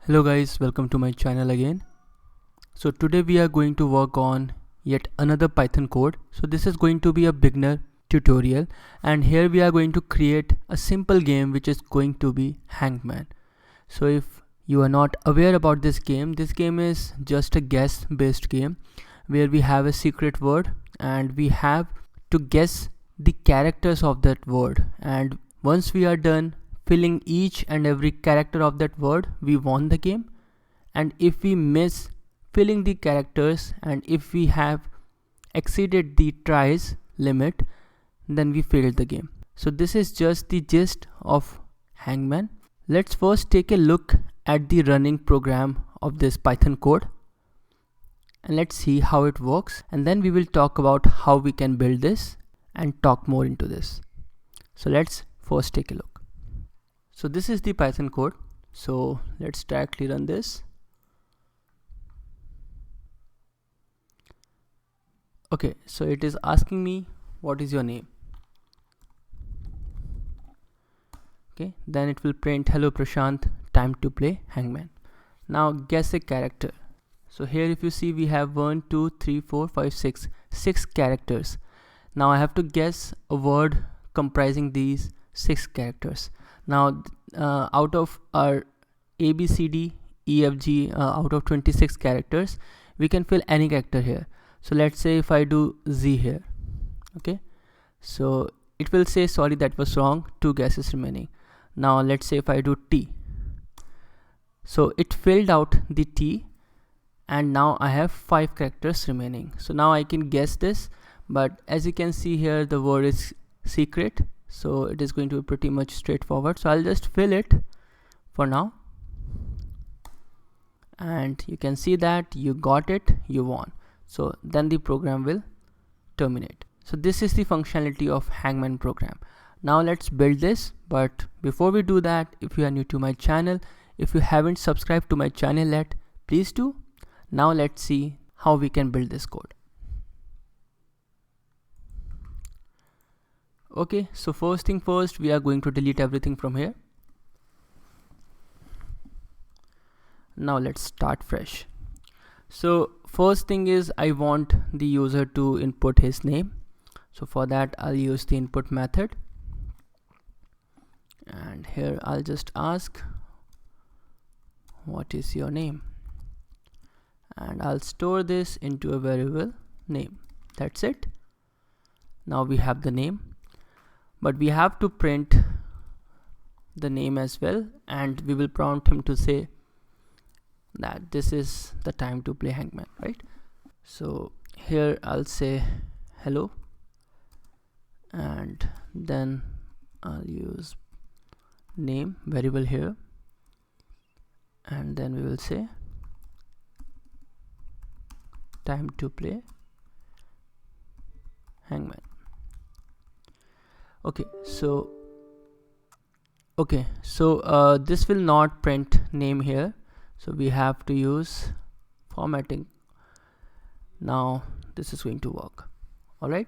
Hello guys, welcome to my channel again. So today we are going to work on yet another Python code. So this is going to be a beginner tutorial, and here we are going to create a simple game which is going to be Hangman. So if you are not aware about this game is just a guess based game where we have a secret word and we have to guess the characters of that word, and once we are done filling each and every character of that word, we won the game. And if we miss filling the characters and if we have exceeded the tries limit, then we failed the game. So this is just the gist of Hangman. Let's first take a look at the running program of this Python code and let's see how it works, and then we will talk about how we can build this and talk more into this. So let's first take a look. So this is the Python code. So let's directly run this. Okay, so it is asking me what is your name. Okay, then it will print hello Prashant, time to play Hangman. Now guess a character. So here if you see we have 1 2 3 4 5 6 characters. Now I have to guess a word comprising these 6 characters. Now out of our A B C D E F G out of 26 characters, we can fill any character here. So let's say if I do Z here, okay, so it will say sorry, that was wrong, 2 guesses remaining. Now let's say if I do T, so it filled out the T and now I have 5 characters remaining. So now I can guess this, but as you can see here the word is secret, so it is going to be pretty much straightforward. So I'll just fill it for now, and you can see that you got it, you won. So then the program will terminate. So this is the functionality of Hangman program. Now let's build this, but before we do that, if you are new to my channel, if you haven't subscribed to my channel yet, please do. Now let's see how we can build this code. Okay, so first thing first, we are going to delete everything from here. Now let's start fresh. So first thing is I want the user to input his name. So for that I'll use the input method, and here I'll just ask what is your name, and I'll store this into a variable name. That's it. Now we have the name, but we have to print the name as well, and we will prompt him to say that this is the time to play Hangman, right? So here I'll say hello, and then I'll use name variable here, and then we will say time to play Hangman. Okay, so this will not print name here, so we have to use formatting. Now this is going to work. All right,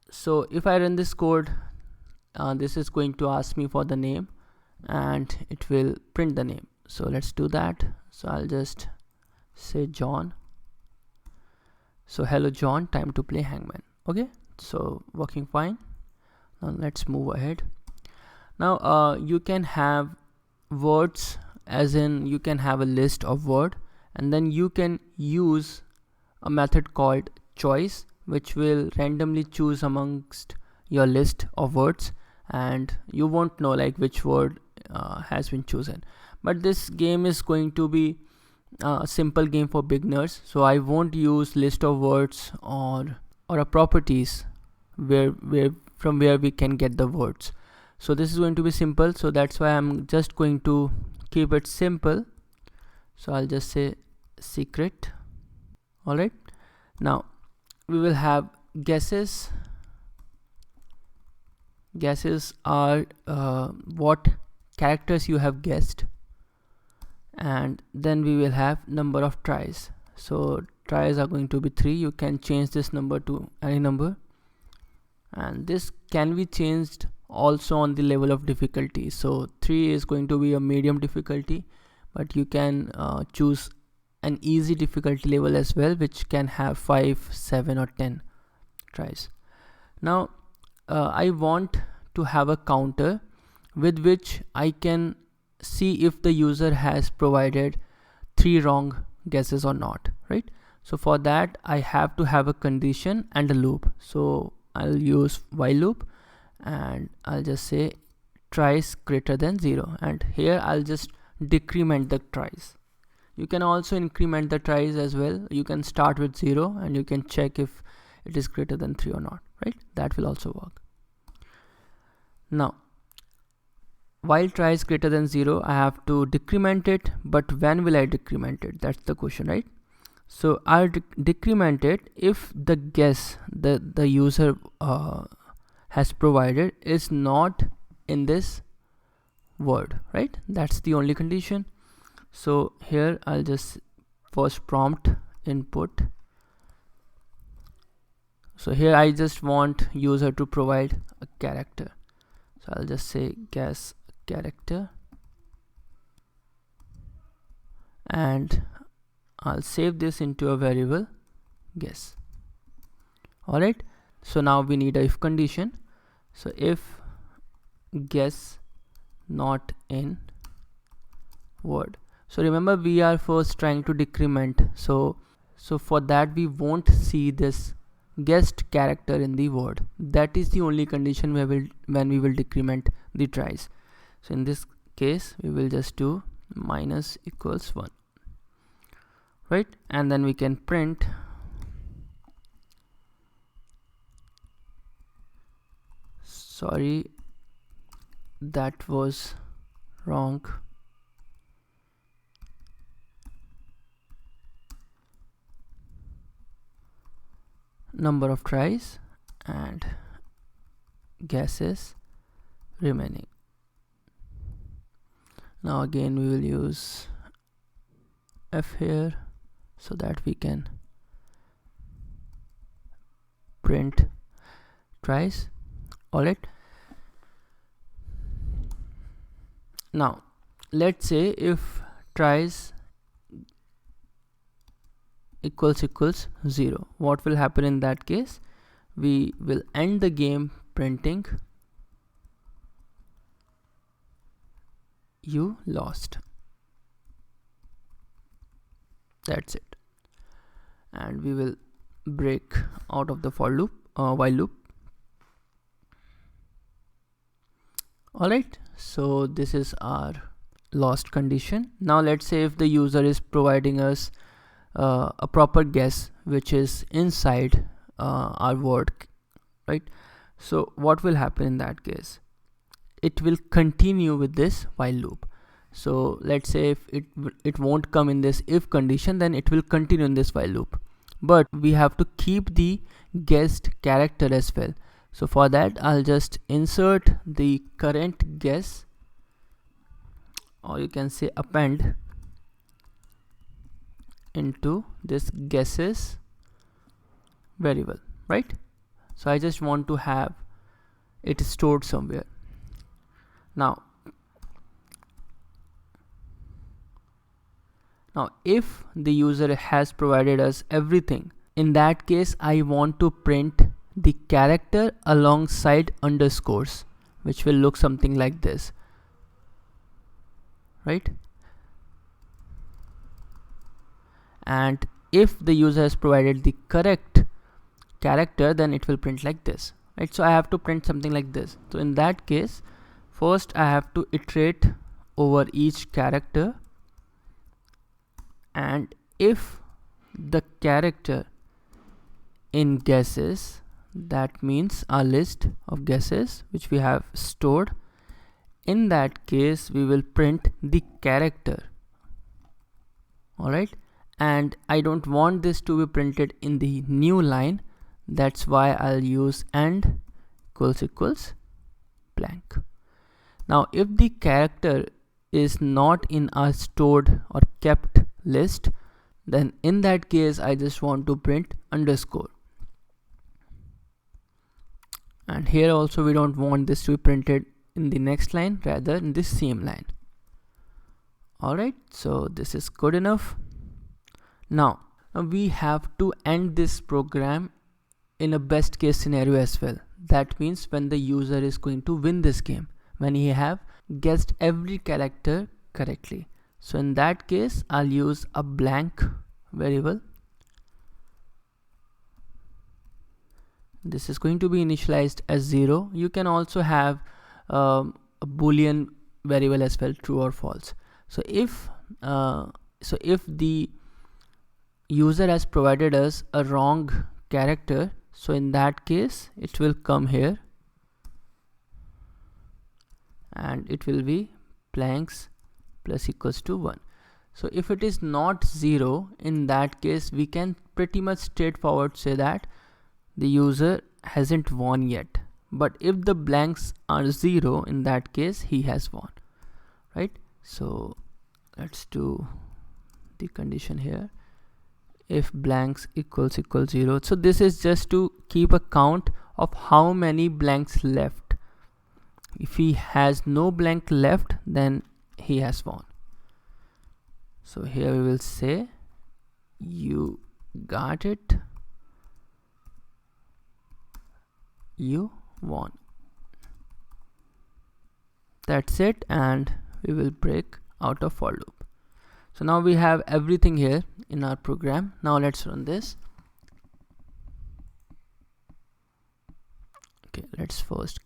so if I run this code, this is going to ask me for the name and it will print the name. So let's do that. So I'll just say John. So hello John, time to play Hangman. Okay, so working fine. Now let's move ahead. Now you can have words, as in you can have a list of word, and then you can use a method called choice, which will randomly choose amongst your list of words, and you won't know like which word has been chosen. But this game is going to be a simple game for beginners, so I won't use list of words or a properties from where we can get the words. So this is going to be simple, so that's why I'm just going to keep it simple. So I'll just say secret. All right, now we will have guesses. Guesses are what characters you have guessed, and then we will have number of tries. So tries are going to be 3. You can change this number to any number, and this can be changed also on the level of difficulty. So 3 is going to be a medium difficulty, but you can choose an easy difficulty level as well, which can have 5, 7 or 10 tries. Now I want to have a counter with which I can see if the user has provided 3 wrong guesses or not, right? So for that I have to have a condition and a loop. So I'll use while loop and I'll just say tries greater than 0, and here I'll just decrement the tries. You can also increment the tries as well. You can start with 0 and you can check if it is greater than 3 or not, right? That will also work. Now while tries greater than 0, I have to decrement it, but when will I decrement it? That's the question, right? So I'll decrement it if the guess the user has provided is not in this word, right? That's the only condition. So here I'll just first prompt input. So here I just want user to provide a character. So I'll just say guess character, and I'll save this into a variable guess. Alright, so now we need a if condition. So if guess not in word. So remember, we are first trying to decrement, so for that we won't see this guessed character in the word. That is the only condition when we will decrement the tries. So in this case we will just do minus equals 1, right? And then we can print sorry, that was wrong. Number of tries and guesses remaining. Now again we will use F here so that we can print tries. Alright, now let's say if tries equals 0, what will happen in that case? We will end the game printing you lost. That's it, and we will break out of the while loop. Alright, so this is our lost condition. Now let's say if the user is providing us a proper guess which is inside our word, right? So what will happen in that case? It will continue with this while loop. So let's say if it won't come in this if condition, then it will continue in this while loop, but we have to keep the guessed character as well. So for that I'll just insert the current guess, or you can say append into this guesses variable, right? So I just want to have it stored somewhere. Now if the user has provided us everything, in that case I want to print the character alongside underscores, which will look something like this, right? And if the user has provided the correct character, then it will print like this, right? So I have to print something like this. So in that case, first I have to iterate over each character, and if the character in guesses, that means our list of guesses which we have stored, in that case we will print the character. Alright, and I don't want this to be printed in the new line, that's why I'll use and equals blank. Now if the character is not in our stored or kept list, then in that case I just want to print underscore. And here also we don't want this to be printed in the next line, rather in this same line. Alright, so this is good enough. Now we have to end this program in a best case scenario as well. That means when the user is going to win this game, when he have guessed every character correctly. So in that case, I'll use a blank variable. This is going to be initialized as 0. You can also have a boolean variable as well, true or false. So if the user has provided us a wrong character, so in that case it will come here and it will be blanks plus equals to 1. So if it is not 0, in that case we can pretty much straightforward say that the user hasn't won yet. But if the blanks are 0, in that case he has won, right? So let's do the condition here. If blanks equals 0. So this is just to keep a count of how many blanks left. If he has no blank left, then he has won. So here we will say you got it, you won. That's it, and we will break out of for loop. So now we have everything here in our program. Now let's run this. Okay, let's first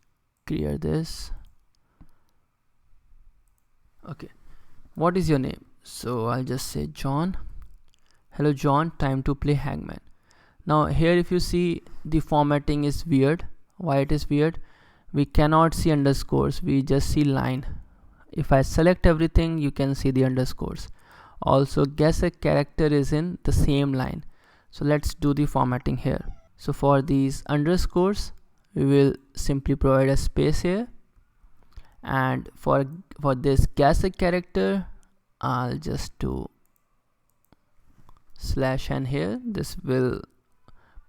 clear this. Okay, what is your name? So I'll just say John. Hello John, time to play Hangman. Now here if you see, the formatting is weird. Why it is weird? We cannot see underscores, we just see line. If I select everything, you can see the underscores. Also, guess a character is in the same line. So let's do the formatting here. So for these underscores, we will simply provide a space here, and for this guess a character, I'll just do /n here. This will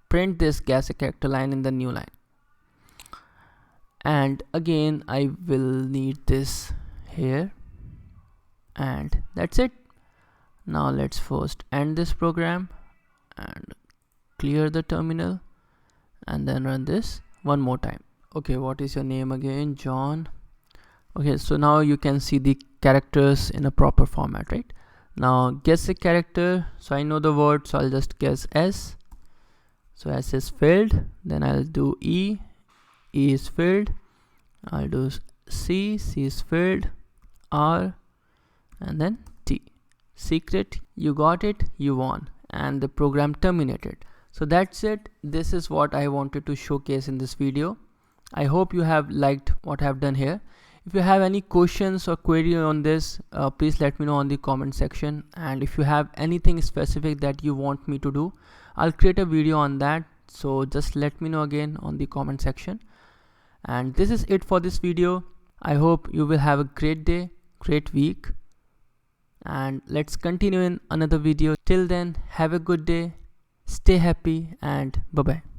print this guess a character line in the new line, and again I will need this here, and that's it. Now let's first end this program and clear the terminal and then run this one more time. Okay, what is your name again? John. Okay, so now you can see the characters in a proper format, right? Now guess a character. So I know the word, so I'll just guess S. So S is filled, then I'll do E. E is filled. I'll do C. C is filled. R, and then T. Secret, you got it, you won, and the program terminated. So that's it. This is what I wanted to showcase in this video. I hope you have liked what I have done here. If you have any questions or query on this, please let me know on the comment section. And if you have anything specific that you want me to do, I'll create a video on that. So just let me know again on the comment section. And this is it for this video. I hope you will have a great day, great week, and let's continue in another video. Till then, have a good day, stay happy, and bye bye.